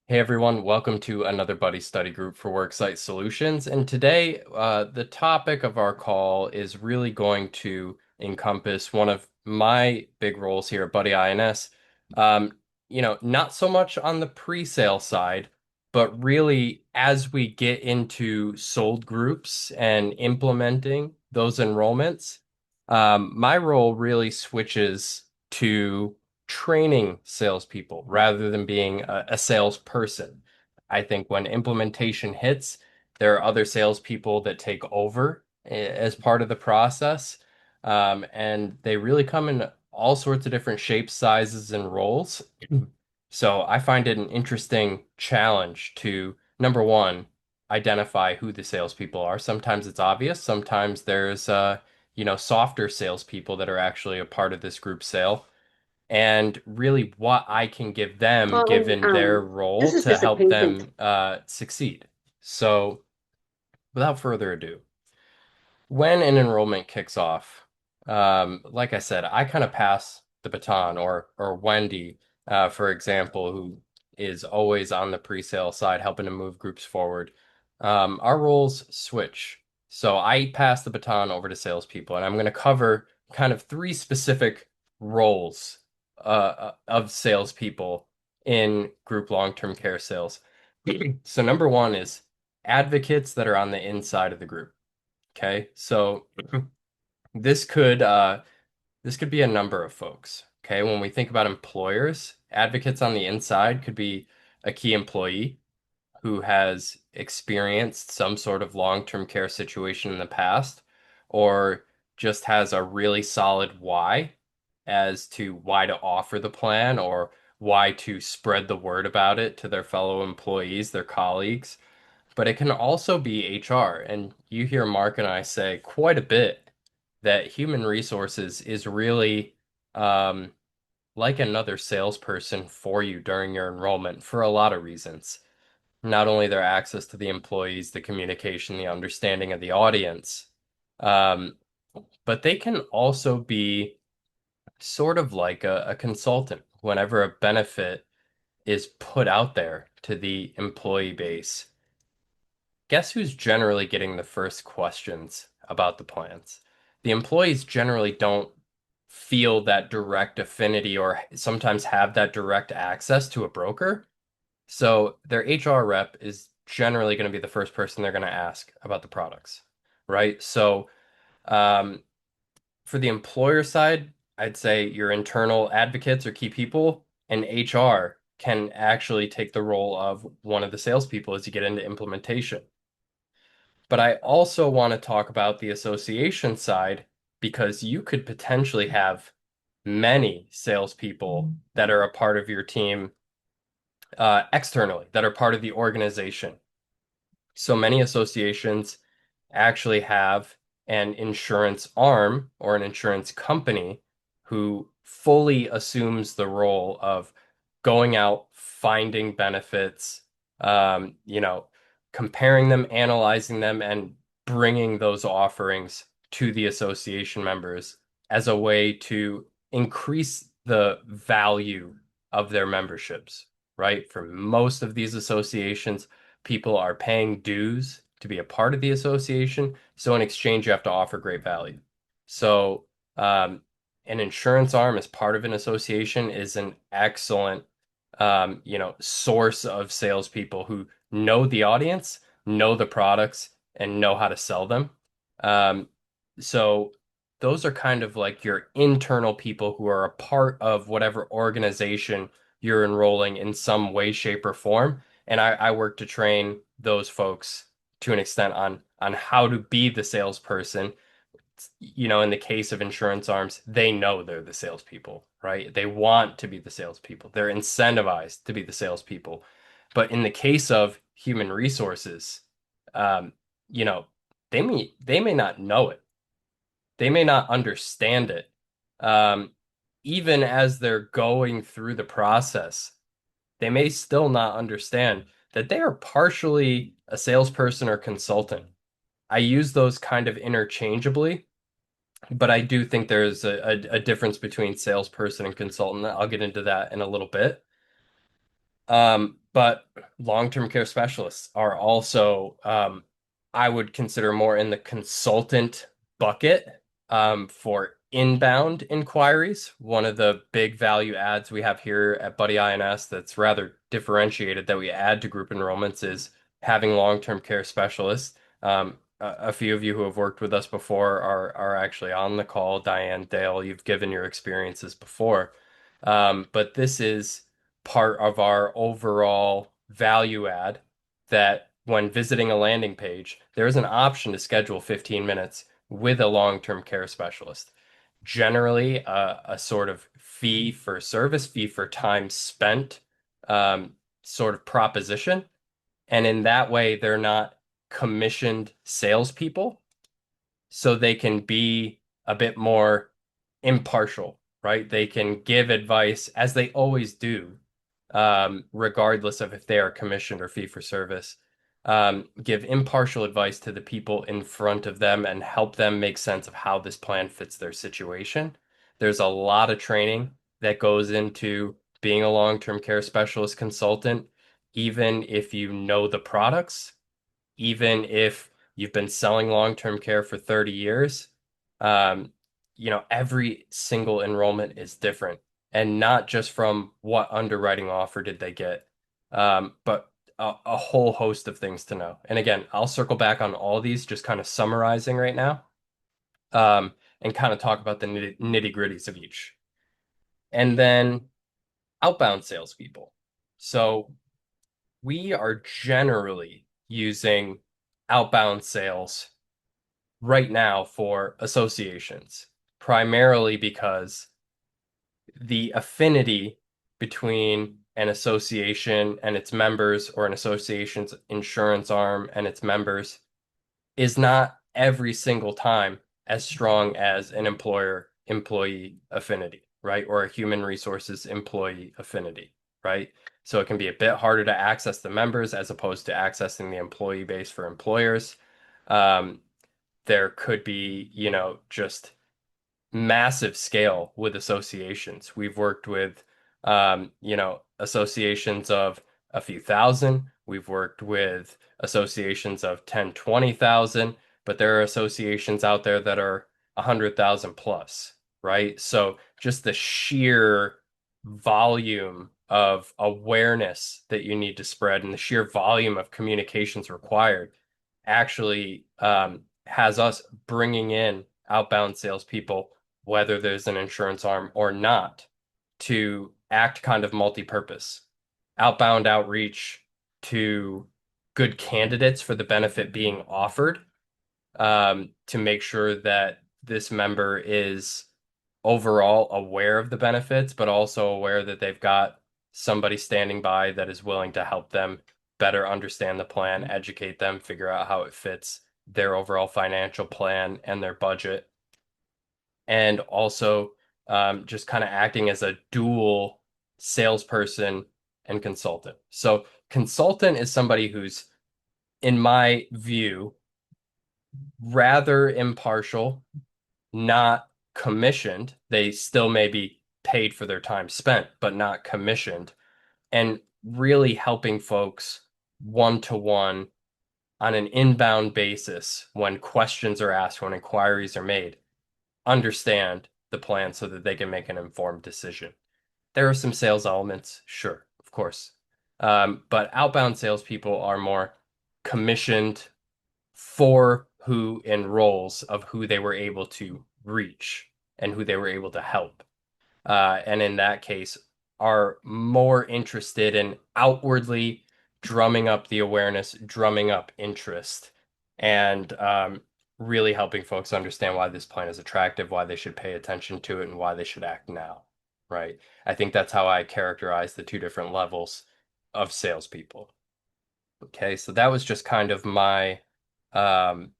Hey everyone, welcome to another buddy study group for Worksite Solutions. And today, the topic of our call is really going to encompass one of my big roles here at Buddy INS. Um, not so much on the pre-sale side, but really as we get into sold groups and implementing those enrollments, my role really switches to training salespeople rather than being a salesperson. I think when implementation hits, there are other salespeople that take over as part of the process. And they really come in all sorts of different shapes, sizes, and roles. So I find it an interesting challenge to, number one, identify who the salespeople are. Sometimes it's obvious, sometimes there's softer salespeople that are actually a part of this group sale and really what I can give them Calling, given their this role is to just a help patient. them succeed. So, without further ado, when an enrollment kicks off, like I said, I kind of pass the baton, or Wendy, for example, who is always on the pre-sale side, helping to move groups forward. Our roles switch, so I pass the baton over to salespeople, and I'm going to cover kind of three specific roles of salespeople in group long-term care sales. So number one is advocates that are on the inside of the group. Okay, so this could this could be a number of folks. Okay, when we think about employers, advocates on the inside could be a key employee who has experienced some sort of long-term care situation in the past, or just has a really solid why as to why to offer the plan or why to spread the word about it to their fellow employees, their colleagues. But it can also be HR. And you hear Mark and I say quite a bit that human resources is really um, like another salesperson for you during your enrollment for a lot of reasons. Not only their access to the employees, the communication, the understanding of the audience, um, but they can also be sort of like a consultant whenever a benefit is put out there to the employee base. Guess who's generally getting the first questions about the plans? The employees generally don't feel that direct affinity or sometimes have that direct access to a broker. So their HR rep is generally going to be the first person they're going to ask about the products, right? So um, for the employer side, I'd say your internal advocates or key people and HR can actually take the role of one of the salespeople as you get into implementation. But I also want to talk about the association side because you could potentially have many salespeople that are a part of your team externally, that are part of the organization. So many associations actually have an insurance arm or an insurance company who fully assumes the role of going out, finding benefits, comparing them, analyzing them, and bringing those offerings to the association members as a way to increase the value of their memberships, right? For most of these associations, people are paying dues to be a part of the association. So in exchange, you have to offer great value. So um, an insurance arm as part of an association is an excellent, source of salespeople who know the audience, know the products, and know how to sell them. Um, so those are kind of like your internal people who are a part of whatever organization you're enrolling in some way, shape, or form. And I work to train those folks to an extent on how to be the salesperson. In the case of insurance arms, they know they're the salespeople, right? They want to be the salespeople. They're incentivized to be the salespeople. But in the case of human resources, um, you know, they may not know it. They may not understand it. Um, Even as they're going through the process, they may still not understand that they are partially a salesperson or consultant. I use those kind of interchangeably, but I do think there's a difference between salesperson and consultant. I'll get into that in a little bit. But long-term care specialists are also, I would consider more in the consultant bucket for inbound inquiries. One of the big value adds we have here at Buddy INS that's rather differentiated that we add to group enrollments is having long-term care specialists. A few of you who have worked with us before are actually on the call. Diane, Dale, you've given your experiences before. But this is part of our overall value add that when visiting a landing page, there's an option to schedule 15 minutes with a long-term care specialist. Generally, a sort of fee for service, fee for time spent sort of proposition. And in that way, they're not commissioned salespeople so they can be a bit more impartial, right? They can give advice as they always do, regardless of if they are commissioned or fee for service. Give impartial advice to the people in front of them and help them make sense of how this plan fits their situation. There's a lot of training that goes into being a long-term care specialist consultant, even if you know the products, even if you've been selling long-term care for 30 years, um, every single enrollment is different. And not just from what underwriting offer did they get, but a whole host of things to know. And again, I'll circle back on all these, just kind of summarizing right now, and kind of talk about the nitty-gritties of each. And then outbound salespeople. So we are generally using outbound sales right now for associations, primarily because the affinity between an association and its members or an association's insurance arm and its members is not every single time as strong as an employer employee affinity, right? Or a human resources employee affinity, right? So it can be a bit harder to access the members as opposed to accessing the employee base for employers. Um, there could be, just massive scale with associations. We've worked with, associations of a few thousand. We've worked with associations of 10, 20,000, but there are associations out there that are 100,000 plus, right? So just the sheer volume of awareness that you need to spread and the sheer volume of communications required actually has us bringing in outbound salespeople, whether there's an insurance arm or not, to act kind of multi-purpose. Outbound outreach to good candidates for the benefit being offered, to make sure that this member is overall aware of the benefits, but also aware that they've got somebody standing by that is willing to help them better understand the plan, educate them, figure out how it fits their overall financial plan and their budget, and also just kind of acting as a dual salesperson and consultant. So, consultant is somebody who's, in my view, rather impartial, not commissioned. They still may be paid for their time spent, but not commissioned, and really helping folks one to one on an inbound basis when questions are asked, when inquiries are made, understand the plan so that they can make an informed decision. There are some sales elements, sure, of course. But outbound salespeople are more commissioned for who enrolls of who they were able to reach and who they were able to help. And in that case, are more interested in outwardly drumming up the awareness, drumming up interest, and really helping folks understand why this plan is attractive, why they should pay attention to it, and why they should act now, right? I think that's how I characterize the two different levels of salespeople. Okay, so that was just kind of my um,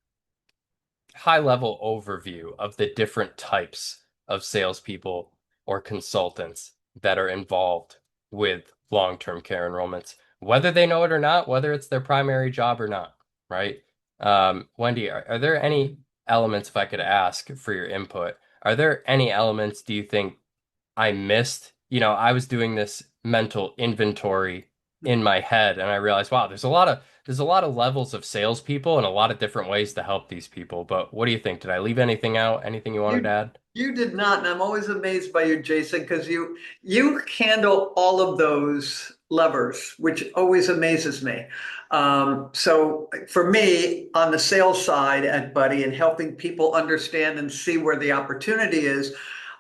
high level overview of the different types of salespeople or consultants that are involved with long-term care enrollments, whether they know it or not, whether it's their primary job or not, right? Wendy, are there any elements, if I could ask for your input, are there any elements do you think I missed? I was doing this mental inventory in my head, and I realized, wow, there's a lot of levels of salespeople and a lot of different ways to help these people. But what do you think? Did I leave anything out? Anything you wanted to You add? you did not, and I'm always amazed by you, Jason, because you handle all of those levers, which always amazes me. So for me, on the sales side at Buddy and helping people understand and see where the opportunity is,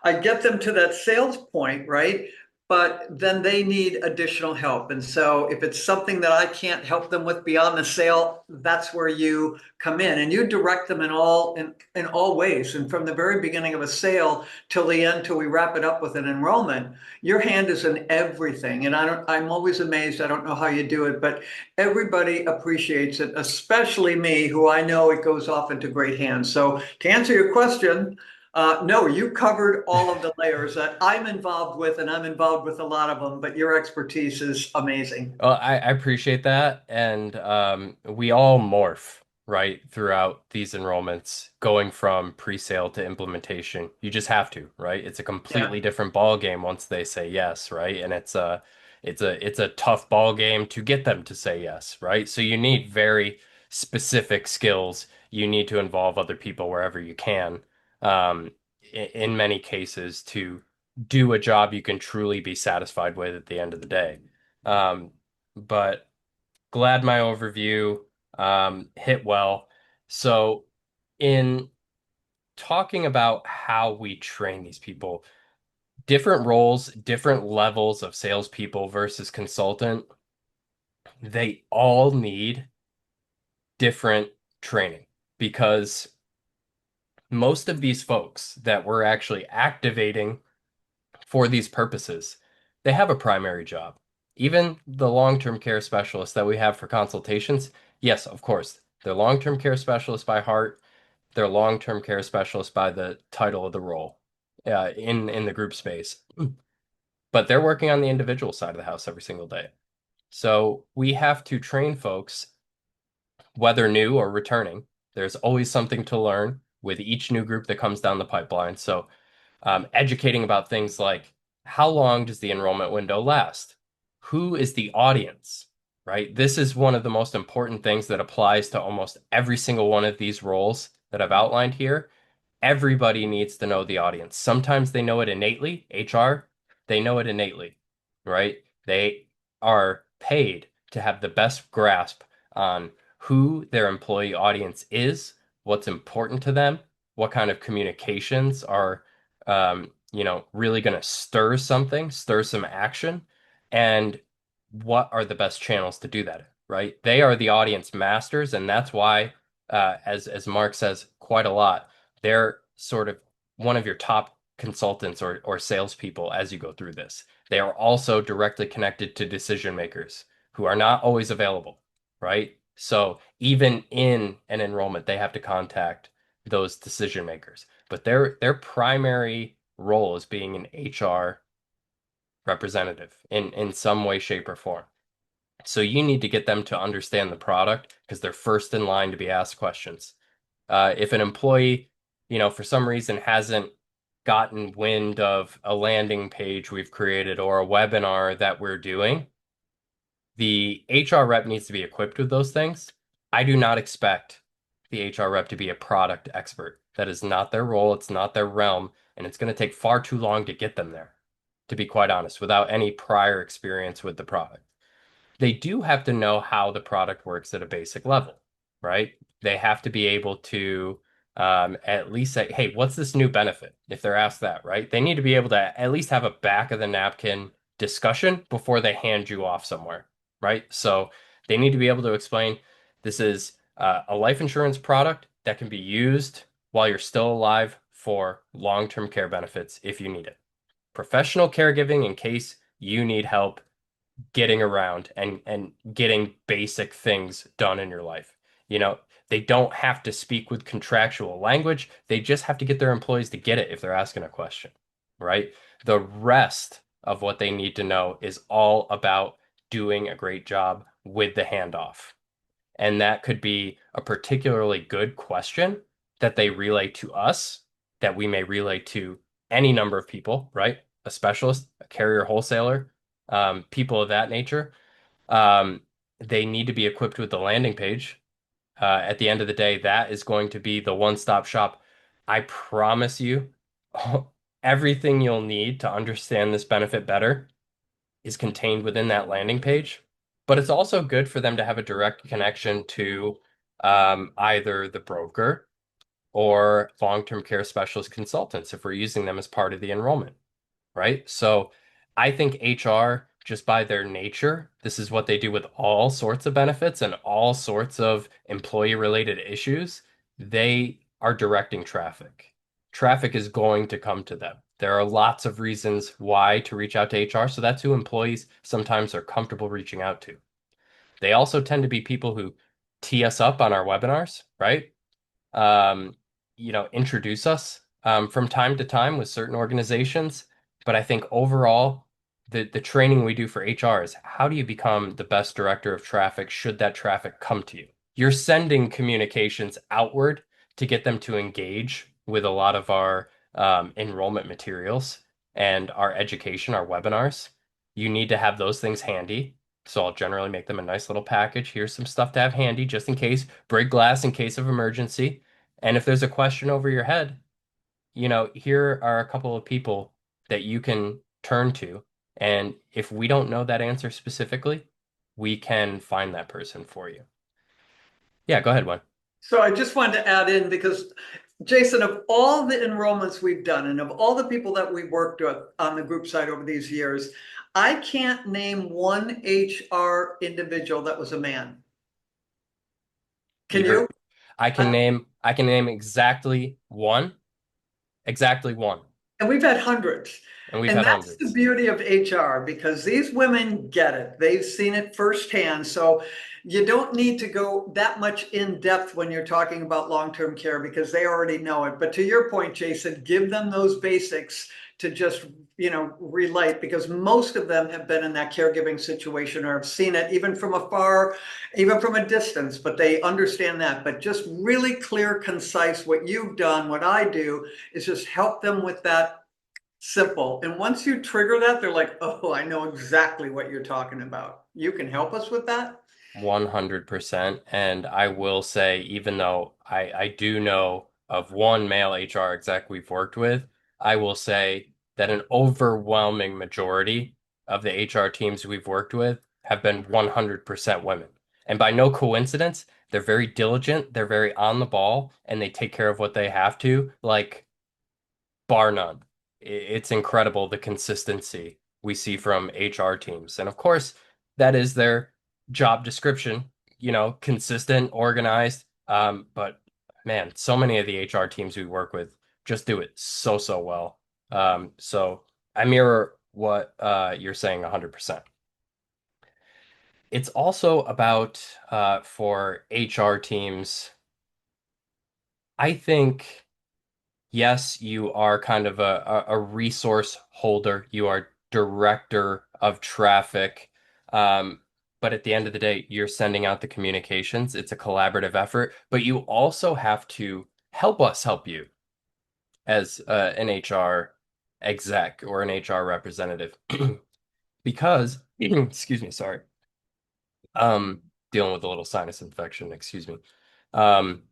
I get them to that sales point, right? But then they need additional help. And so if it's something that I can't help them with beyond the sale, that's where you come in and you direct them in all ways. And from the very beginning of a sale till the end, till we wrap it up with an enrollment, your hand is in everything. And I'm always amazed. I don't know how you do it, but everybody appreciates it, especially me, who I know it goes off into great hands. So to answer your question, no, you covered all of the layers that I'm involved with, and I'm involved with a lot of them, but your expertise is amazing. Well, I appreciate that. And we all morph, right, throughout these enrollments, going from pre-sale to implementation. You just have to, right? It's a Yeah. completely different ball game once they say yes, right? And it's a tough ball game to get them to say yes, right? So you need very specific skills. You need to involve other people wherever you can, in many cases, to do a job you can truly be satisfied with at the end of the day. Um, but glad my overview hit well. So, in talking about how we train these people, different roles, different levels of salespeople versus consultant, they all need different training because most of these folks that we're actually activating for these purposes, they have a primary job. Even the long-term care specialists that we have for consultations, yes, of course, they're long-term care specialists by heart, they're long-term care specialists by the title of the role in the group space. But they're working on the individual side of the house every single day. So we have to train folks, whether new or returning. There's always something to learn with each new group that comes down the pipeline. So educating about things like how long does the enrollment window last? Who is the audience, right? This is one of the most important things that applies to almost every single one of these roles that I've outlined here. Everybody needs to know the audience. Sometimes they know it innately, HR, they know it innately, right? They are paid to have the best grasp on who their employee audience is, what's important to them, what kind of communications are really going to stir something, stir some action, and what are the best channels to do that, right? They are the audience masters, and that's why, as Mark says quite a lot, they're sort of one of your top consultants or salespeople as you go through this. They are also directly connected to decision makers who are not always available, right? So even in an enrollment, they have to contact those decision makers. But their primary role is being an HR representative in some way, shape, or form. So you need to get them to understand the product because they're first in line to be asked questions. If an employee, for some reason hasn't gotten wind of a landing page we've created or a webinar that we're doing, the HR rep needs to be equipped with those things. I do not expect the HR rep to be a product expert. That is not their role, it's not their realm, and it's going to take far too long to get them there, to be quite honest, without any prior experience with the product. They do have to know how the product works at a basic level, right? They have to be able to at least say, hey, what's this new benefit? If they're asked that, right? They need to be able to at least have a back of the napkin discussion before they hand you off somewhere, right? So they need to be able to explain this is a life insurance product that can be used while you're still alive for long-term care benefits if you need it. Professional caregiving in case you need help getting around and getting basic things done in your life. You know, they don't have to speak with contractual language. They just have to get their employees to get it if they're asking a question, right? The rest of what they need to know is all about doing a great job with the handoff. And that could be a particularly good question that they relay to us, that we may relay to any number of people, right? A specialist, a carrier wholesaler, people of that nature. Um, they need to be equipped with the landing page. At the end of the day, that is going to be the one-stop shop. I promise you, everything you'll need to understand this benefit better is contained within that landing page. But it's also good for them to have a direct connection to either the broker or long-term care specialist consultants if we're using them as part of the enrollment, right? So I think HR, just by their nature, this is what they do with all sorts of benefits and all sorts of employee related issues. They are directing traffic. Traffic is going to come to them. There are lots of reasons why to reach out to HR, so that's who employees sometimes are comfortable reaching out to. They also tend to be people who tee us up on our webinars, right? um, introduce us from time to time with certain organizations. But I think overall, the training we do for HR is how do you become the best director of traffic should that traffic come to you? You're sending communications outward to get them to engage with a lot of our enrollment materials and our education, our webinars. You need to have those things handy. So I'll generally make them a nice little package. Here's some stuff to have handy just in case, break glass in case of emergency. And if there's a question over your head, here are a couple of people that you can turn to. And if we don't know that answer specifically, we can find that person for you. Yeah, go ahead, one. So I just wanted to add in because Jason, of all the enrollments we've done and of all the people that we've worked with on the group side over these years, I can't name one HR individual that was a man. Can You heard you? I can name exactly one. And we've had hundreds. And we've And had that's the hundreds. beauty of HR because these women get it. They've seen it firsthand. So you don't need to go that much in depth when you're talking about long-term care because they already know it. But to your point, Jason, give them those basics to just, relate because most of them have been in that caregiving situation or have seen it even from afar, even from a distance, but they understand that. But just really clear, concise, what you've done, what I do is just help them with that simple. And once you trigger that, they're like, oh, I know exactly what you're talking about. You can help us with that? 100%. And I will say, even though I do know of one male HR exec we've worked with, I will say that an overwhelming majority of the HR teams we've worked with have been 100% women. And by no coincidence, they're very diligent, they're very on the ball, and they take care of what they have to. Like, bar none. It's incredible the consistency we see from HR teams. And of course, that is their job description, consistent, organized. But man, so many of the HR teams we work with just do it so, so well. So I mirror what you're saying 100%. It's also about for HR teams, I think. Yes, you are kind of a resource holder. You are director of traffic. Um, but at the end of the day, you're sending out the communications. It's a collaborative effort, but you also have to help us help you as an HR exec or an HR representative. Because, excuse me, sorry. Um, Dealing with a little sinus infection, excuse me. Um,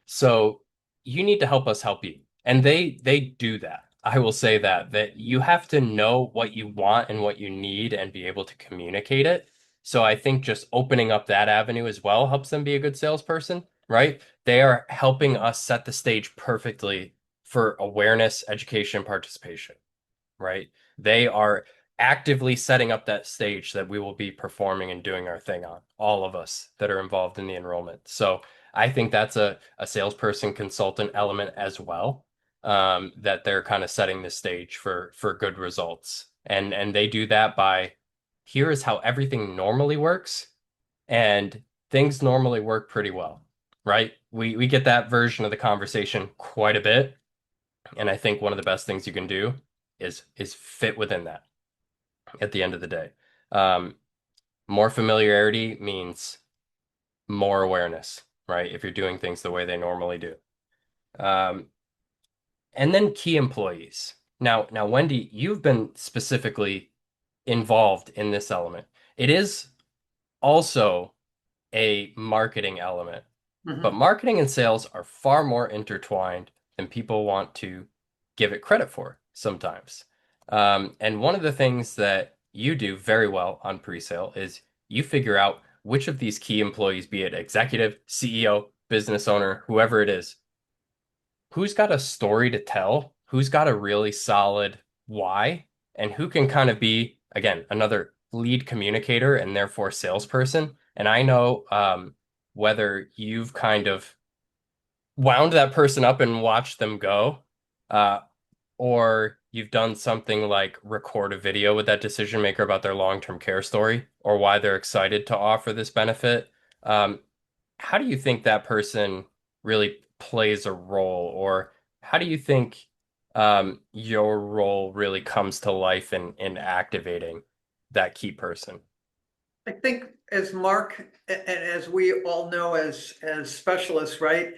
So you need to help us help you. And they do that. I will say that you have to know what you want and what you need and be able to communicate it. So I think just opening up that avenue as well helps them be a good salesperson, right? They are helping us set the stage perfectly for awareness, education, participation, right? They are actively setting up that stage that we will be performing and doing our thing on, all of us that are involved in the enrollment. So I think that's a salesperson consultant element as well, that they're kind of setting the stage for good results. And they do that by here is how everything normally works, and things normally work pretty well, right? We get that version of the conversation quite a bit. And I think one of the best things you can do is fit within that at the end of the day. Um, More familiarity means more awareness, right? If you're doing things the way they normally do. Um, and then key employees. Now, Wendy, you've been specifically involved in this element. It is also a marketing element. But Mhm. marketing and sales are far more intertwined than people want to give it credit for sometimes. And one of the things that you do very well on pre-sale is you figure out which of these key employees, be it executive, CEO, business owner, whoever it is, who's got a story to tell, who's got a really solid why, and who can kind of be, again, another lead communicator and therefore salesperson. And I know whether you've kind of wound that person up and watched them go, uh, or you've done something like record a video with that decision maker about their long-term care story or why they're excited to offer this benefit. Um, how do you think that person really plays a role, or how do you think your role really comes to life in activating that key person? I think as Mark and as we all know as specialists, right?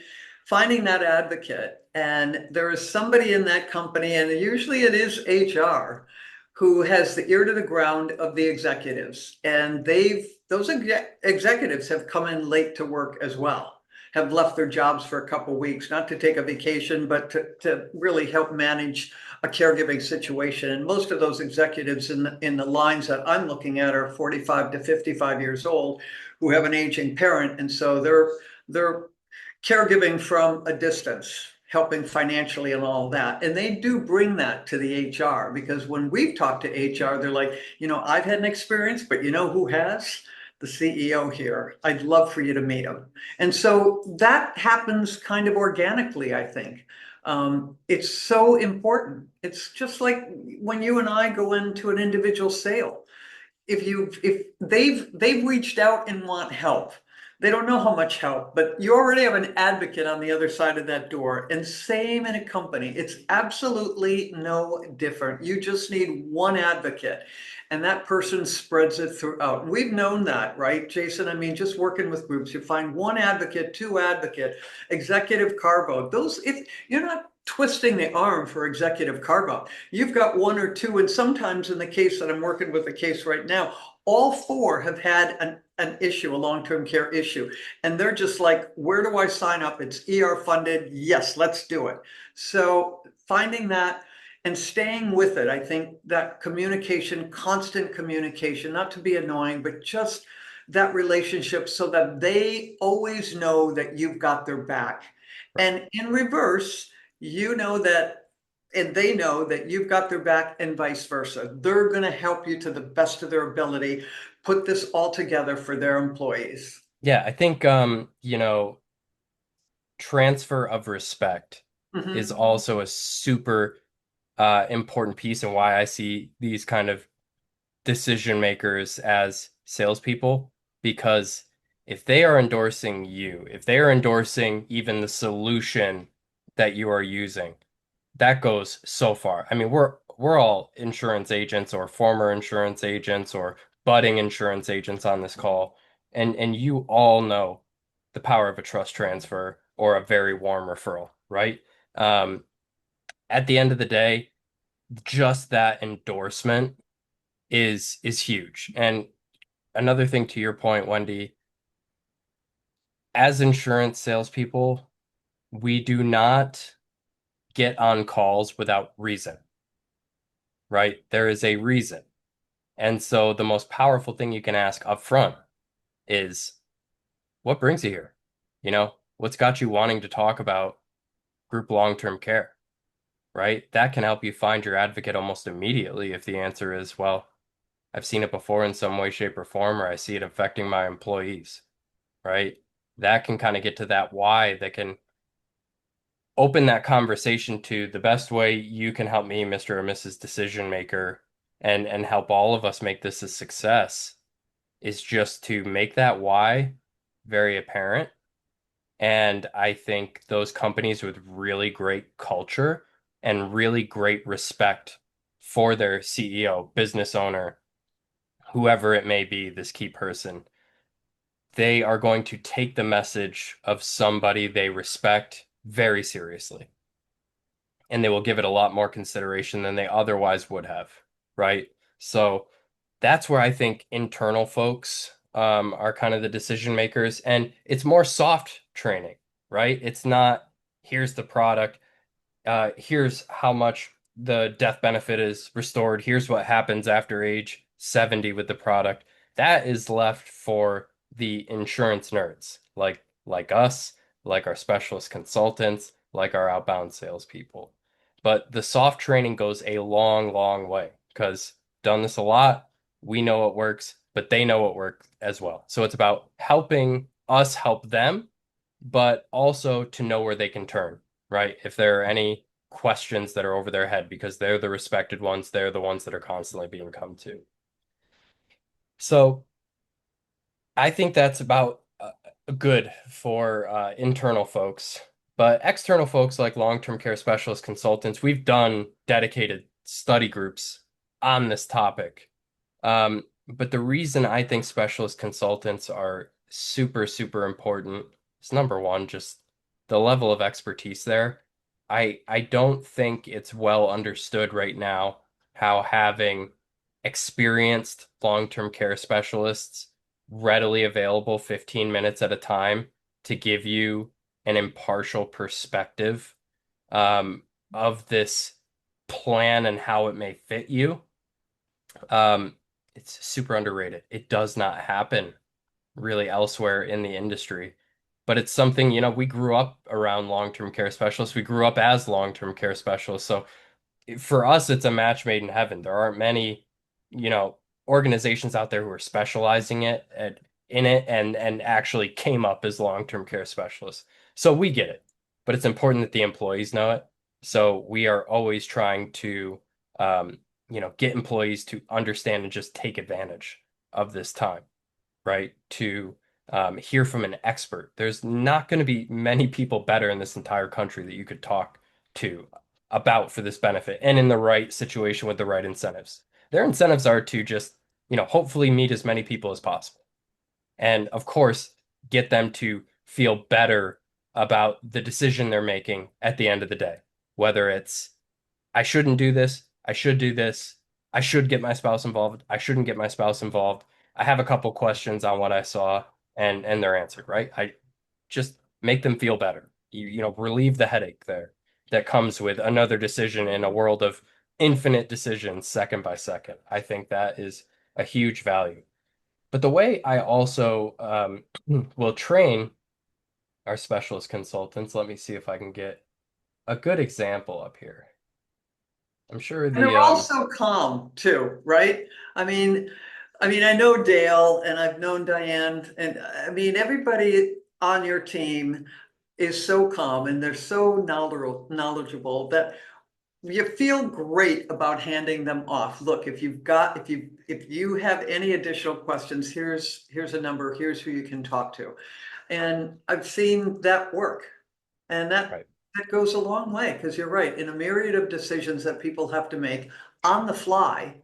Finding that advocate, and there is somebody in that company, and usually it is HR, who has the ear to the ground of the executives, and those executives have come in late to work as well, have left their jobs for a couple of weeks, not to take a vacation, but to really help manage a caregiving situation. And most of those executives in the lines that I'm looking at are 45 to 55 years old who have an aging parent. And so they're caregiving from a distance, helping financially and all that. And they do bring that to the HR because when we've talked to HR, they're like, I've had an experience, but you know who has? The CEO here. I'd love for you to meet him. And so that happens kind of organically, I think. It's so important. It's just like when you and I go into an individual sale. If they've reached out and want help, they don't know how much help, but you already have an advocate on the other side of that door. And same in a company. It's absolutely no different. You just need one advocate. And that person spreads it throughout. We've known that, right, Jason? I mean, just working with groups, you find one advocate, two advocate, executive carve out. Those, if you're not twisting the arm for executive carve out, you've got one or two, and sometimes in the case that I'm working with, the case right now, all four have had an issue, a long-term care issue. And they're just like, where do I sign up? It's ER funded. Yes, let's do it. So finding that and staying with it, I think that communication, constant communication, not to be annoying, but just that relationship so that they always know that you've got their back. And in reverse, you know that, and they know that you've got their back and vice versa. They're going to help you to the best of their ability, put this all together for their employees. Yeah, I think transfer of respect is Mhm. also a super important piece and why I see these kind of decision makers as salespeople. Because if they are endorsing you, if they are endorsing even the solution that you are using, that goes so far. I mean, we're all insurance agents or former insurance agents or budding insurance agents on this call, and you all know the power of a trust transfer or a very warm referral, right? Um, at the end of the day, just that endorsement is huge. And another thing to your point, Wendy, as insurance salespeople, we do not get on calls without reason, right? There is a reason. And so the most powerful thing you can ask up front is what brings you here? What's got you wanting to talk about group long-term care, right? That can help you find your advocate almost immediately if the answer is, well, I've seen it before in some way, shape, or form, or I see it affecting my employees, right? That can kind of get to that why that can open that conversation to the best way you can help me, Mr. or Mrs. Decision Maker, and help all of us make this a success is just to make that why very apparent. And I think those companies with really great culture and really great respect for their CEO, business owner, whoever it may be, this key person, they are going to take the message of somebody they respect very seriously. And they will give it a lot more consideration than they otherwise would have, right? So that's where I think internal folks are kind of the decision makers, and it's more soft training, right? It's not here's the product, here's how much the death benefit is restored. Here's what happens after age 70 with the product. That is left for the insurance nerds, like us, like our specialist consultants, like our outbound salespeople. But the soft training goes a long, long way because done this a lot. We know it works, but they know it works as well. So it's about helping us help them, but also to know where they can turn, right? If there are any questions that are over their head, because they're the respected ones, they're the ones that are constantly being come to. So I think that's about good for internal folks. But external folks like long-term care specialist consultants, we've done dedicated study groups on this topic. But the reason I think specialist consultants are super, super important is number one, just the level of expertise there. I don't think it's well understood right now how having experienced long-term care specialists readily available 15 minutes at a time to give you an impartial perspective um, of this plan and how it may fit you. Um, it's super underrated. It does not happen really elsewhere in the industry. But it's something, we grew up around long-term care specialists. We grew up as long-term care specialists. So for us, it's a match made in heaven. There aren't many, you know, organizations out there who are specializing in it and actually came up as long-term care specialists. So we get it, but it's important that the employees know it. So we are always trying to, get employees to understand and just take advantage of this time, right? To hear from an expert. There's not going to be many people better in this entire country that you could talk to about for this benefit and in the right situation with the right incentives. Their incentives are to just, hopefully meet as many people as possible. And of course, get them to feel better about the decision they're making at the end of the day. Whether it's, I shouldn't do this, I should do this, I should get my spouse involved, I shouldn't get my spouse involved. I have a couple questions on what I saw and they're answered, right? I just make them feel better. Relieve the headache there that comes with another decision in a world of infinite decisions second by second. I think that is a huge value. But the way I also will train our specialist consultants, let me see if I can get a good example up here. I'm sure And they're the also calm too, right? I mean, I know Dale and I've known Diane, and I mean, everybody on your team is so calm and they're so knowledgeable that you feel great about handing them off. Look, if you have any additional questions, here's a number, here's who you can talk to. And I've seen that work. And right. that goes a long way, because you're right, in a myriad of decisions that people have to make on the fly,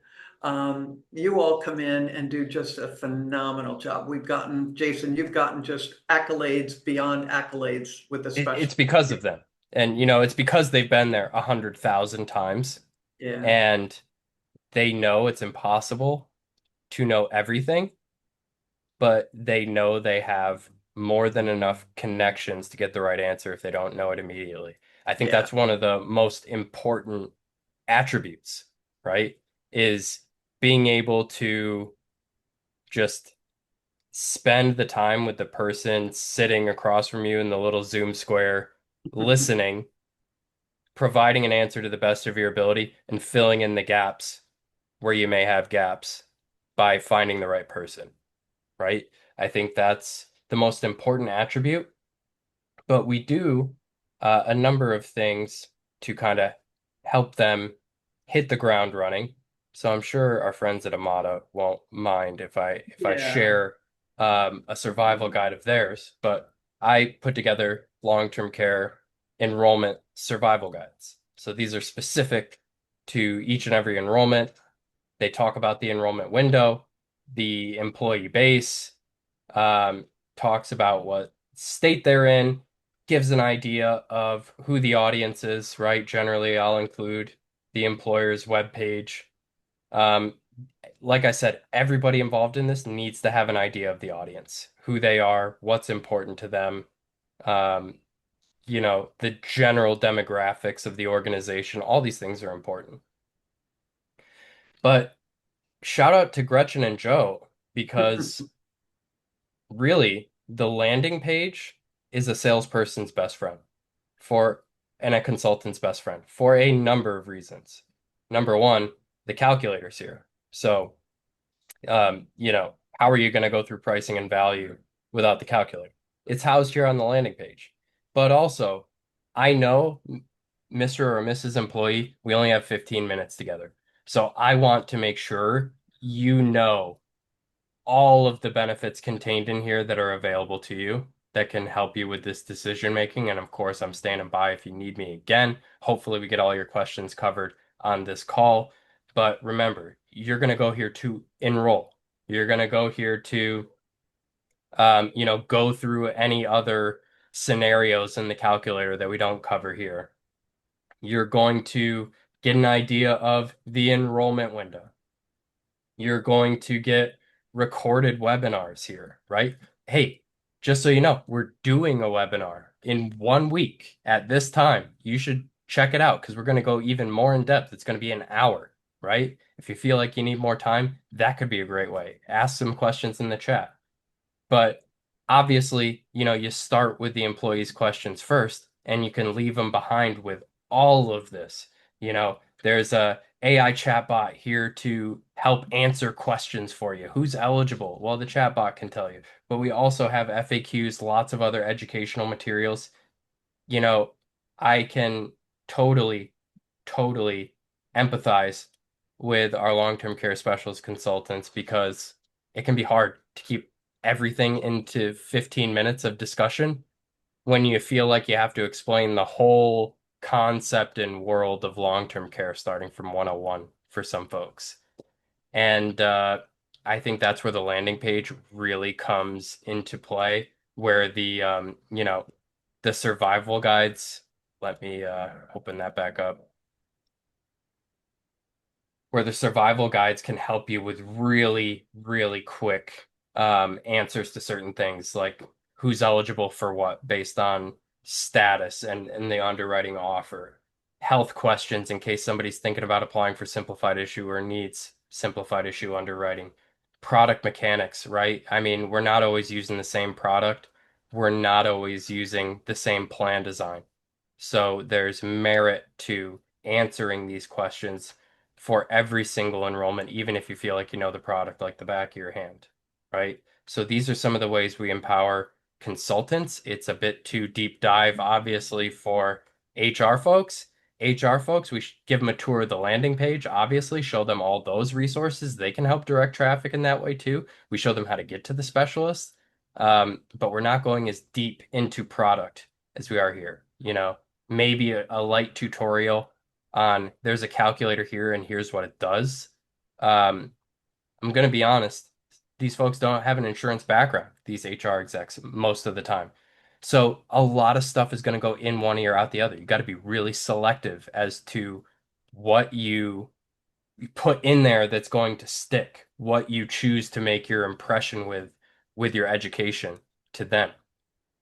you all come in and do just a phenomenal job. Jason, you've gotten just accolades beyond accolades with the It's special. because of them. And it's because they've been there 100,000 times Yeah, and they know it's impossible to know everything, but they know they have more than enough connections to get the right answer if they don't know it immediately. I think yeah. that's one of the most important attributes, right? Is being able to just spend the time with the person sitting across from you in the little Zoom square, listening, providing an answer to the best of your ability, and filling in the gaps where you may have gaps by finding the right person, right? I think that's the most important attribute. But we do a number of things to kind of help them hit the ground running. So I'm sure our friends at Amada won't mind if I Yeah, share a survival guide of theirs, but I put together long-term care enrollment survival guides. So these are specific to each and every enrollment. They talk about the enrollment window, the employee base, um, talks about what state they're in, gives an idea of who the audience is, right? Generally, I'll include the employer's webpage. like I said, everybody involved in this needs to have an idea of the audience, who they are, what's important to them, um, the general demographics of the organization. All these things are important. But shout out to Gretchen and Joe because really the landing page is a salesperson's best friend for and a consultant's best friend for a number of reasons. Number one, the calculator's here. So how are you going to go through pricing and value without the calculator? It's housed here on the landing page. But also, I know Mr. or Mrs. Employee, we only have 15 minutes together. So I want to make sure you know all of the benefits contained in here that are available to you that can help you with this decision making. And of course, I'm standing by if you need me again. Hopefully, we get all your questions covered on this call. But remember, you're going to go here to enroll. You're going to go here to, go through any other scenarios in the calculator that we don't cover here. You're going to get an idea of the enrollment window. You're going to get recorded webinars here, right? Hey, just so you know, we're doing a webinar in 1 week at this time. You should check it out because we're going to go even more in depth. It's going to be an hour, right? If you feel like you need more time, that could be a great way. Ask some questions in the chat. But obviously, you start with the employees' questions first, and you can leave them behind with all of this. There's a AI chatbot here to help answer questions for you. Who's eligible? Well, the chatbot can tell you. But we also have FAQs, lots of other educational materials. You know, I can totally, totally empathize with our long-term care specialist consultants because it can be hard to keep everything into 15 minutes of discussion when you feel like you have to explain the whole concept and world of long-term care starting from 101 for some folks. And I think that's where the landing page really comes into play, where the survival guides, let me open that back up, where the survival guides can help you with really, really quick answers to certain things, like who's eligible for what based on status and the underwriting offer, health questions in case somebody's thinking about applying for simplified issue or needs simplified issue underwriting, product mechanics, right? I mean, we're not always using the same product. We're not always using the same plan design. So there's merit to answering these questions for every single enrollment, even if you feel like you know the product like the back of your hand, right? So these are some of the ways we empower consultants. It's a bit too deep dive, obviously, for HR folks. HR folks, we give them a tour of the landing page, obviously, show them all those resources. They can help direct traffic in that way too. We show them how to get to the specialist, but we're not going as deep into product as we are here. Maybe a light tutorial on there's a calculator here and here's what it does. Um, I'm going to be honest, these folks don't have an insurance background, these HR execs, most of the time. So a lot of stuff is going to go in one ear, out the other. You got to be really selective as to what you put in there that's going to stick, what you choose to make your impression with your education to them.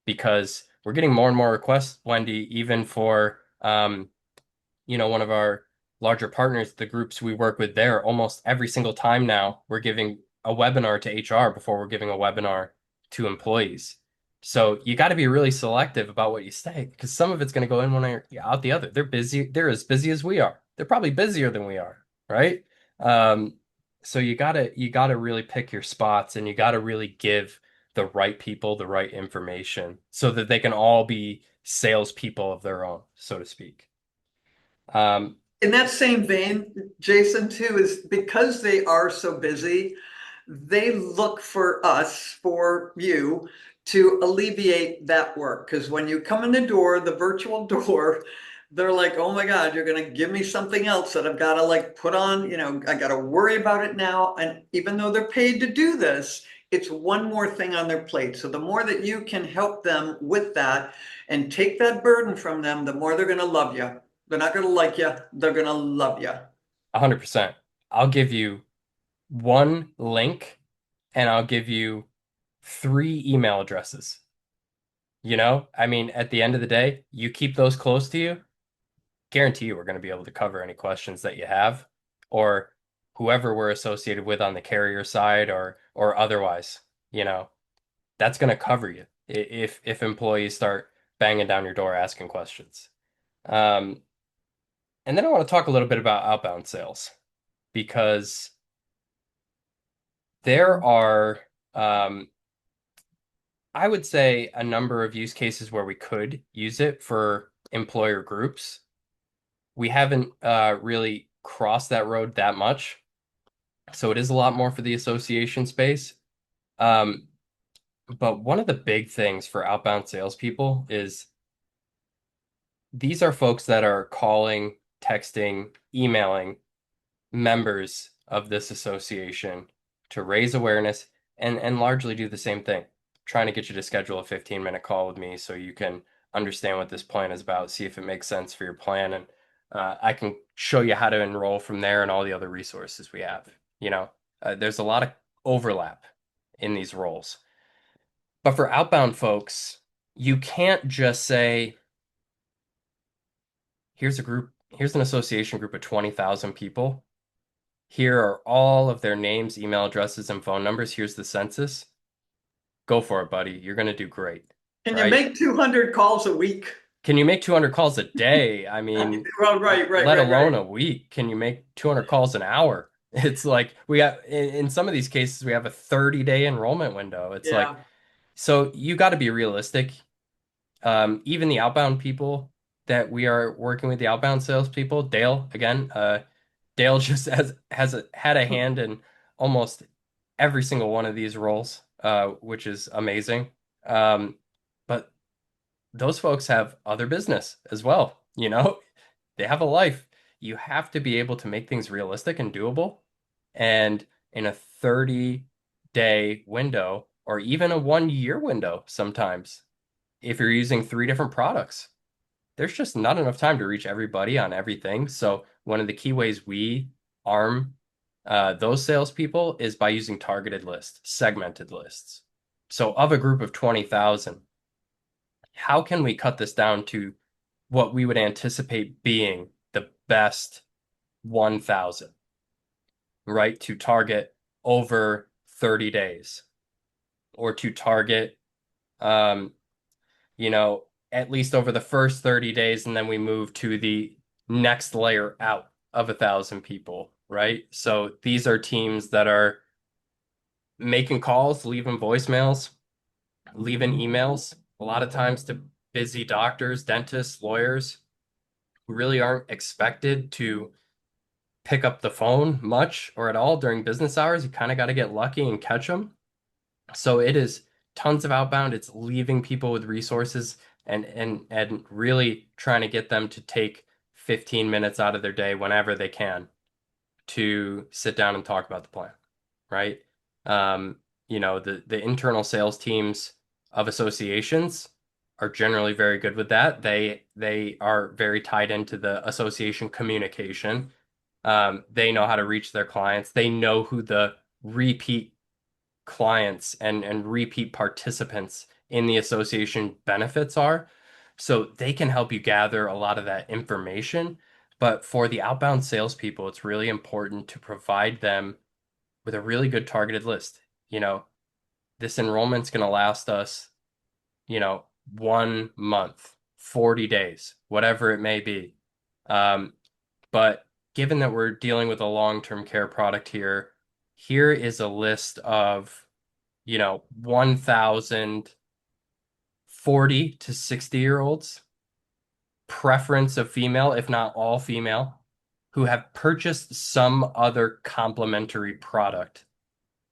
Because we're getting more and more requests, Wendy, even for one of our larger partners, the groups we work with there, almost every single time now, we're giving a webinar to HR before we're giving a webinar to employees. So you got to be really selective about what you say because some of it's going to go in one ear, out the other. They're busy. They're as busy as we are. They're probably busier than we are, right? Um, so you gotta really pick your spots and you gotta really give the right people the right information so that they can all be salespeople of their own, so to speak. Um, In that same vein, Jason, too, is because they are so busy, they look for us, for you, to alleviate that work. Because when you come in the door, the virtual door, they're like, oh my God, you're going to give me something else that I've got to like put on, I got to worry about it now. And even though they're paid to do this, it's one more thing on their plate. So the more that you can help them with that and take that burden from them, the more they're going to love you. They're not going to like you, they're going to love you. 100%. I'll give you. one link and I'll give you three email addresses. I mean, at the end of the day, you keep those close to you, guarantee you we're going to be able to cover any questions that you have, or whoever we're associated with on the carrier side or otherwise, you know, that's going to cover you if employees start banging down your door asking questions. Um, and then I want to talk a little bit about outbound sales because there are, um, I would say, a number of use cases where we could use it for employer groups. We haven't really crossed that road that much. So it is a lot more for the association space. Um, but one of the big things for outbound salespeople is these are folks that are calling, texting, emailing members of this association to raise awareness and largely do the same thing. Trying to get you to schedule a 15-minute call with me so you can understand what this plan is about, see if it makes sense for your plan, and I can show you how to enroll from there and all the other resources we have. There's a lot of overlap in these roles. But for outbound folks, you can't just say, here's an association group of 20,000 people. Here are all of their names, email addresses, and phone numbers. Here's the census. Go for it, buddy. You're going to do great, Can you right? make 200 calls a week? Can you make 200 calls a day? I mean, Well, right, right, let right, right. alone a week. Can you make 200 calls an hour? It's like we got in some of these cases, we have a 30-day enrollment window. It's like, Yeah. so you got to be realistic. Even the outbound people that we are working with, the outbound salespeople, Dale, again, Dale just had a hand in almost every single one of these roles, which is amazing. But those folks have other business as well, They have a life. You have to be able to make things realistic and doable. And in a 30-day window, or even a 1 year window sometimes, if you're using three different products, there's just not enough time to reach everybody on everything. So one of the key ways we arm those salespeople is by using targeted lists, segmented lists. So of a group of 20,000, how can we cut this down to what we would anticipate being the best 1,000, right? To target over 30 days or to target, um, you know, at least over the first 30 days, and then we move to the next layer out of 1,000 people, right? So these are teams that are making calls, leaving voicemails, leaving emails, a lot of times to busy doctors, dentists, lawyers who really aren't expected to pick up the phone much or at all during business hours. You kind of got to get lucky and catch them. So it is tons of outbound. It's leaving people with resources and really trying to get them to take 15 minutes out of their day whenever they can to sit down and talk about the plan, right? Um, the internal sales teams of associations are generally very good with that. They are very tied into the association communication. They know how to reach their clients. They know who the repeat clients and repeat participants in the association benefits are. So they can help you gather a lot of that information. But for the outbound salespeople, it's really important to provide them with a really good targeted list. You know, this enrollment's going to last us, 1 month, 40 days, whatever it may be. Um, but given that we're dealing with a long-term care product here, here is a list of 1,040 to 60-year-olds, preference of female, if not all female, who have purchased some other complementary product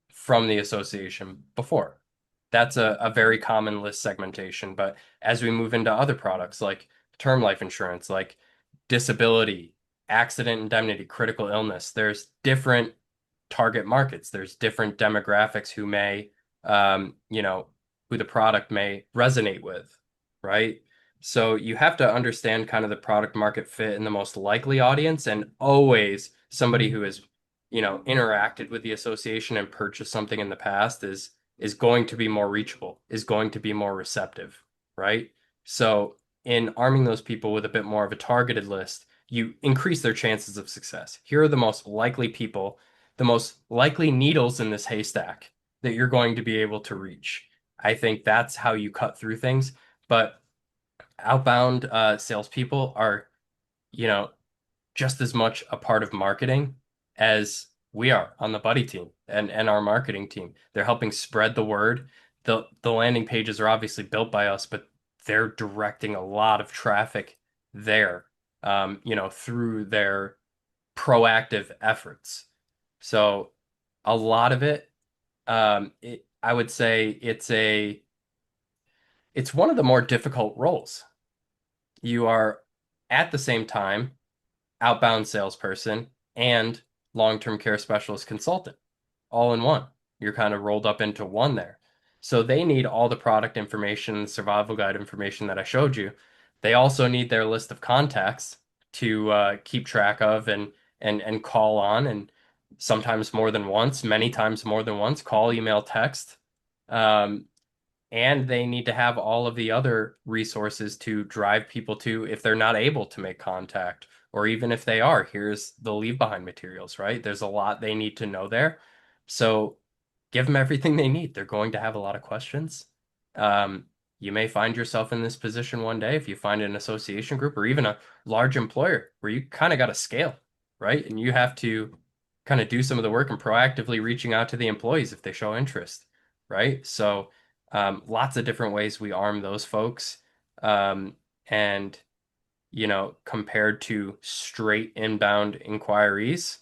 from the association before. That's a very common list segmentation. But as we move into other products like term life insurance, like disability, accident indemnity, critical illness, there's different target markets. There's different demographics who the product may resonate with, right? So you have to understand kind of the product market fit and the most likely audience, and always somebody who is interacted with the association and purchased something in the past is going to be more reachable, is going to be more receptive, right? So in arming those people with a bit more of a targeted list, you increase their chances of success. Here are the most likely people, the most likely needles in this haystack that you're going to be able to reach. I think that's how you cut through things. But outbound salespeople are, you know, just as much a part of marketing as we are on the buddy team and our marketing team. They're helping spread the word. The landing pages are obviously built by us, but they're directing a lot of traffic there, through their proactive efforts. So a lot of it, I would say it's one of the more difficult roles. You are at the same time outbound salesperson and long-term care specialist consultant all in one. You're kind of rolled up into one there. So they need all the product information, survival guide information that I showed you. They also need their list of contacts to keep track of and call on, and sometimes more than once, many times more than once, call, email, text. Um, and they need to have all of the other resources to drive people to, if they're not able to make contact, or even if they are, here's the leave behind materials, right? There's a lot they need to know there. So give them everything they need. They're going to have a lot of questions. Um, you may find yourself in this position one day if you find an association group or even a large employer where you kind of got to scale, right? And you have to kind of do some of the work and proactively reaching out to the employees if they show interest, right? So lots of different ways we arm those folks. And, compared to straight inbound inquiries,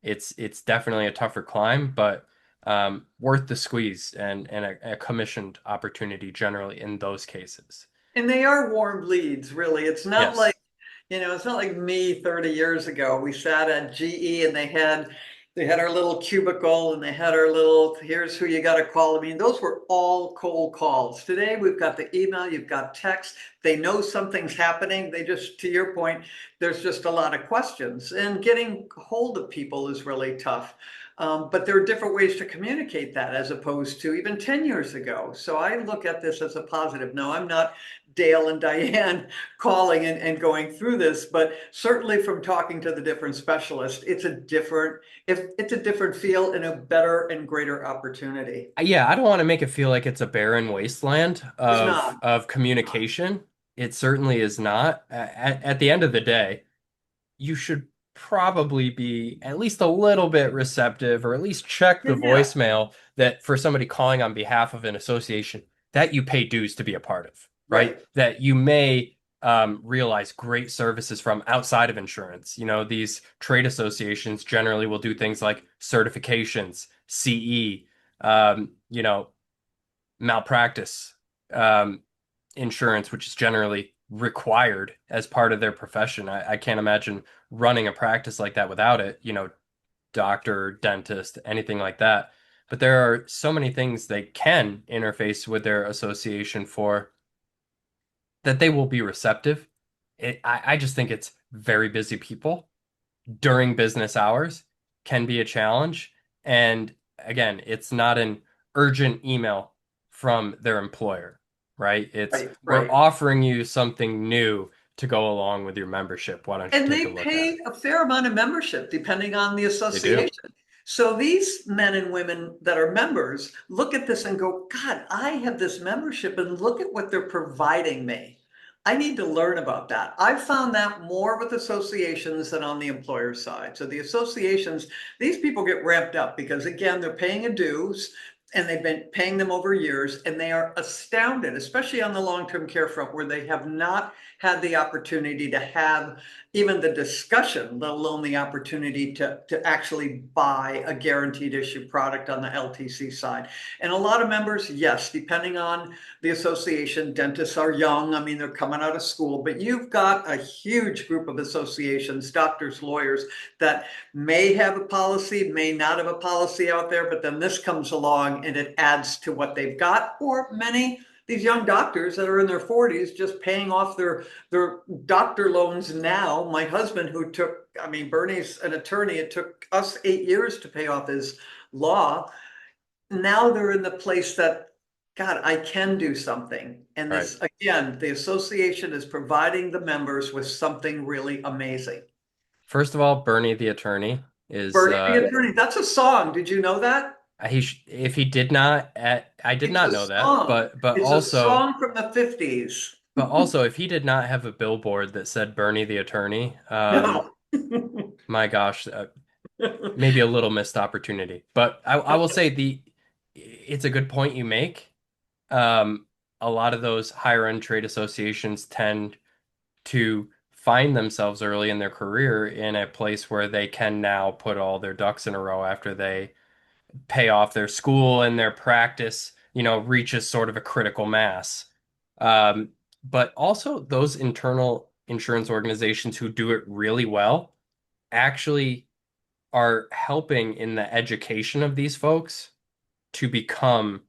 it's definitely a tougher climb, but worth the squeeze and a commissioned opportunity generally in those cases. And they are warm leads, really. It's not Yes. like, it's not like me 30 years ago. We sat at GE and they had our little cubicle and they had our little, here's who you got to call. I mean, those were all cold calls. Today we've got the email, you've got text. They know something's happening. They just, to your point, there's just a lot of questions. And getting hold of people is really tough. But there are different ways to communicate that as opposed to even 10 years ago. So I look at this as a positive. No, I'm not Dale and Diane calling and going through this, but certainly from talking to the different specialists, it's a different feel and a better and greater opportunity. Yeah, I don't want to make it feel like it's a barren wasteland It's of not. of communication. It certainly is not. At the end of the day, you should probably be at least a little bit receptive or at least check the Yeah, voicemail that for somebody calling on behalf of an association that you pay dues to be a part of, right? right. That you may realize great services from outside of insurance. These trade associations generally will do things like certifications, CE, malpractice um, insurance, which is generally required as part of their profession. I can't imagine running a practice like that without it, doctor, dentist, anything like that. But there are so many things they can interface with their association for that they will be receptive. I just think it's very busy people during business hours can be a challenge. And again, it's not an urgent email from their employer, right? It's Right, we're right. offering you something new to go along with your membership. Why don't you And take a they look at pay it? a fair amount of membership depending on the They do. association. So these men and women that are members look at this and go, God, I have this membership and look at what they're providing me. I need to learn about that. I've found that more with associations than on the employer side. So the associations, these people get ramped up because again, they're paying a dues and they've been paying them over years and they are astounded, especially on the long-term care front where they have not had the opportunity to have even the discussion, let alone the opportunity to actually buy a guaranteed issue product on the LTC side. And a lot of members, yes, depending on the association, dentists are young. I mean, they're coming out of school, but you've got a huge group of associations, doctors, lawyers that may have a policy, may not have a policy out there, but then this comes along and it adds to what they've got, or many these young doctors that are in their 40s just paying off their doctor loans now. My husband, who took, I mean, Bernie's an attorney, it took us 8 years to pay off his law. Now they're in the place that, God, I can do something. And Right. this, again, the association is providing the members with something really amazing. First of all, Bernie the attorney is Bernie the attorney, that's a song. Did you know that? if he did not I did It's not a know that, song. but It's a also song from the 50s. if he did not have a billboard that said Bernie the attorney, No. my gosh, maybe a little missed opportunity. But I will say it's a good point you make. Um, a lot of those higher end trade associations tend to find themselves early in their career in a place where they can now put all their ducks in a row after they pay off their school and their practice, reaches sort of a critical mass. Um, but also those internal insurance organizations who do it really well actually are helping in the education of these folks to become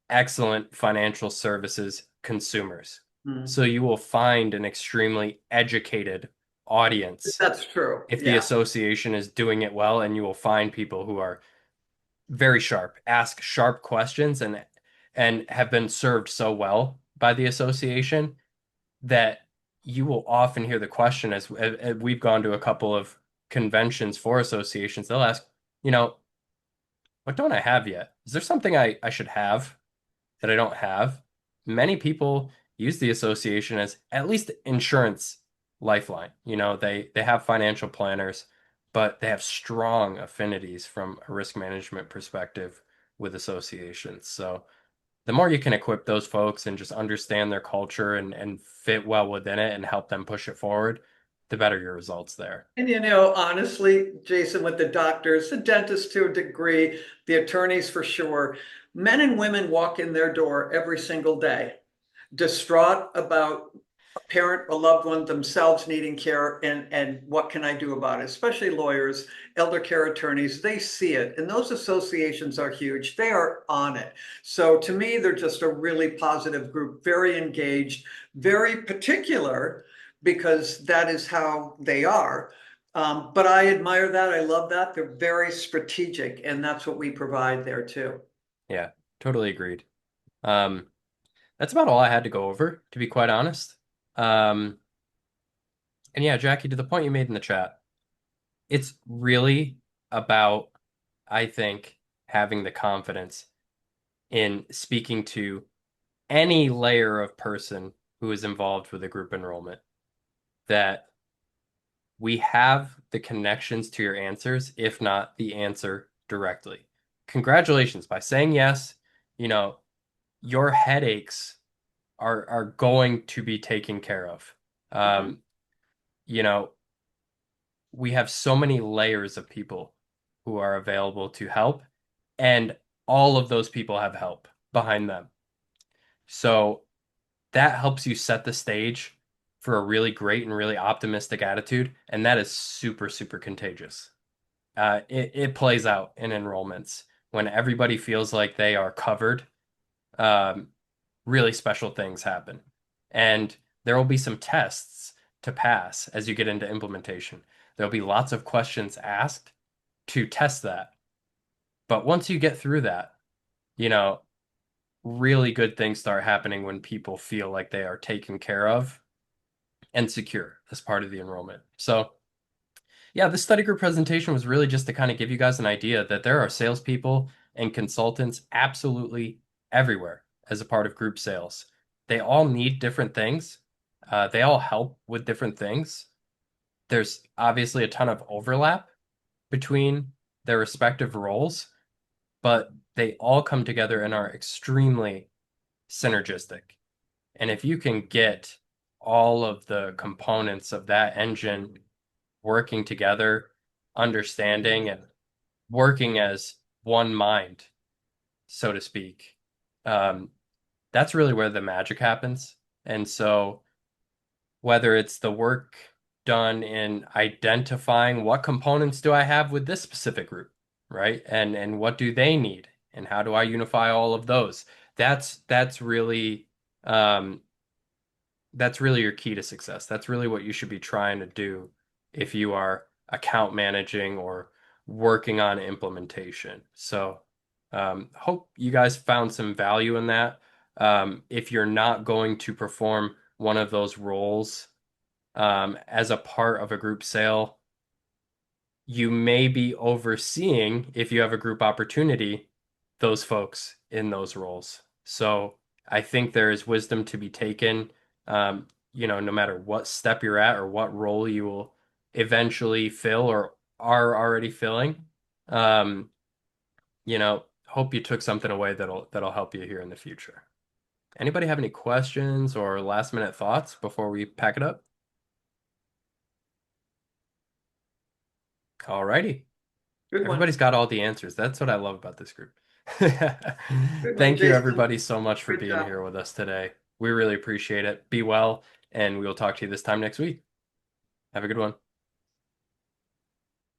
excellent financial services consumers. So you will find an extremely educated audience That's true. if the Yeah. association is doing it well, and you will find people who are very sharp, ask sharp questions, and have been served so well by the association that you will often hear the question as we've gone to a couple of conventions for associations. They'll ask, you know, what don't I have yet? Is there something I should have that I don't have? Many people use the association as at least insurance lifeline. They have financial planners, but they have strong affinities from a risk management perspective with associations. So the more you can equip those folks and just understand their culture and fit well within it and help them push it forward, the better your results there. And honestly, Jason, with the doctors, the dentists to a degree, the attorneys for sure, men and women walk in their door every single day, distraught about a parent, a loved one, themselves needing care, and what can I do about it? Especially lawyers, elder care attorneys, they see it. And those associations are huge. They are on it. So to me, they're just a really positive group, very engaged, very particular, because that is how they are. But I admire that. I love that. They're very strategic, and that's what we provide there too. Yeah, totally agreed. Um, that's about all I had to go over, to be quite honest. Um, and yeah, Jackie, to the point you made in the chat, it's really about, I think, having the confidence in speaking to any layer of person who is involved with a group enrollment, that we have the connections to your answers, if not the answer directly. Congratulations, by saying yes, you know, your headaches are going to be taken care of. Mhm. Um, you know, we have so many layers of people who are available to help, and all of those people have help behind them. So that helps you set the stage for a really great and really optimistic attitude, and that is super, super contagious. It plays out in enrollments when everybody feels like they are covered. Um, really special things happen, and there will be some tests to pass as you get into implementation. There'll be lots of questions asked to test that. But once you get through that, you know, really good things start happening when people feel like they are taken care of and secure as part of the enrollment. So, yeah, this study group presentation was really just to kind of give you guys an idea that there are salespeople and consultants absolutely everywhere as a part of group sales. They all need different things. They all help with different things. There's obviously a ton of overlap between their respective roles, but they all come together and are extremely synergistic. And if you can get all of the components of that engine working together, understanding and working as one mind, so to speak, um, that's really where the magic happens. And so, whether it's the work done in identifying what components do I have with this specific group, right? And what do they need? And how do I unify all of those? That's really Um, that's really your key to success. That's really what you should be trying to do if you are account managing or working on implementation. So, hope you guys found some value in that. If you're not going to perform one of those roles as a part of a group sale, you may be overseeing, if you have a group opportunity, those folks in those roles. So I think there is wisdom to be taken, no matter what step you're at or what role you will eventually fill or are already filling. Um, hope you took something away that'll help you here in the future. Anybody have any questions or last minute thoughts before we pack it up? Alrighty. Good one. Everybody's got all the answers. That's what I love about this group. Good one, Thank you, Jason. everybody, so much for Great being job. here with us today. We really appreciate it. Be well, and we will talk to you this time next week. Have a good one.